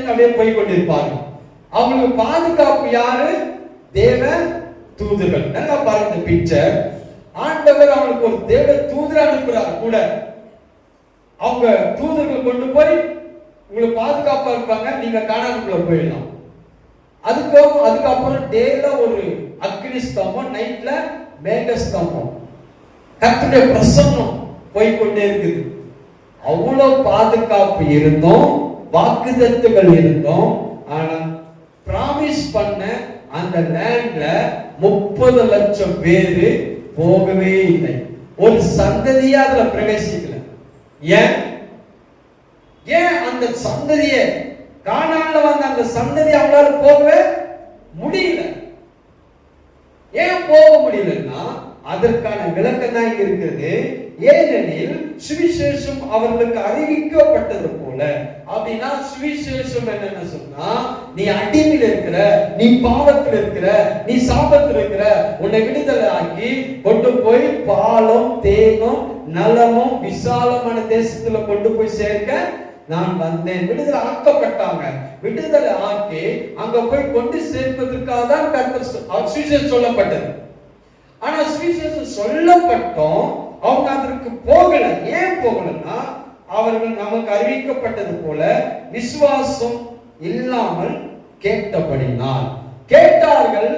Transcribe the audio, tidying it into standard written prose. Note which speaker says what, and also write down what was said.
Speaker 1: அப்படியே போய் கொண்டிருப்பார்கள். அவங்களுக்கு பாதுகாப்பு யாரு? தேவ தூதர்கள். நல்லா பாருங்க பிக்சர். ஆண்டவர் அவங்களுக்கு ஒரு தேவ தூதர் அனுப்புறார் கூட. அவங்க தூதர்கள் கொண்டு போய் உங்களுக்கு பாதுகாப்பா இருப்பாங்க, நீங்க கானானுக்குள்ள போயிடலாம். அதுக்கப்புறம் டேல ஒரு அக்னி ஸ்தம்பம், நைட்ல மேக ஸ்தம்பம், கர்த்தருடைய பிரசன்னம் போய்கொண்டே இருக்குது. அவ்வளவு பாதுகாப்பு இருந்தோம், வாக்குத்தத்தங்கள் இருந்தோம். ஆனா பிராமிஸ் பண்ண அந்த லேண்ட்ல 30 லட்சம் பேரு போகவே இல்லை. ஒரு சந்ததியா அதுல பிரவேசிக்கல. ஏன் அந்த சந்ததிய கானான்ல வந்த அந்த சந்ததி அவங்களால போகவே முடியல. ஏன் போக முடியலன்னா அதற்கான விளக்கம் தான் இங்க இருக்கிறது. ஏனெனில் சுவிசேஷம் அவர்களுக்கு அறிவிக்கப்பட்டது போல. அப்படின்னா சுவிசேஷம் என்னன்னு சொன்னா, நீ அடிமையில் இருக்கிற, நீ பாவத்தில் இருக்கிற, நீ சாபத்தில் இருக்கிற, உன்னை விடுதலை ஆக்கி கொண்டு போய் பாலும் தேனும் நலமும் விசாலமான தேசத்துல கொண்டு போய் சேர்க்க நான் வந்தேன். விடுதலை ஆக்கப்பட்டாங்க. விடுதலை ஆக்கி அங்க போய் கொண்டு சேர்ப்பதற்காக தான் கர்த்தர் சுவிசேஷம் சொல்லப்பட்டது. ஆனா சுவிசேஷம் சொல்லப்பட்டோம், அவங்க அதற்கு போகல. ஏன் போகலன்னா அவர்கள் நமக்கு அறிவிக்கப்பட்டது போல விசுவாசம் இல்லாமல் கேட்டபடினால். கேட்டார்கள்,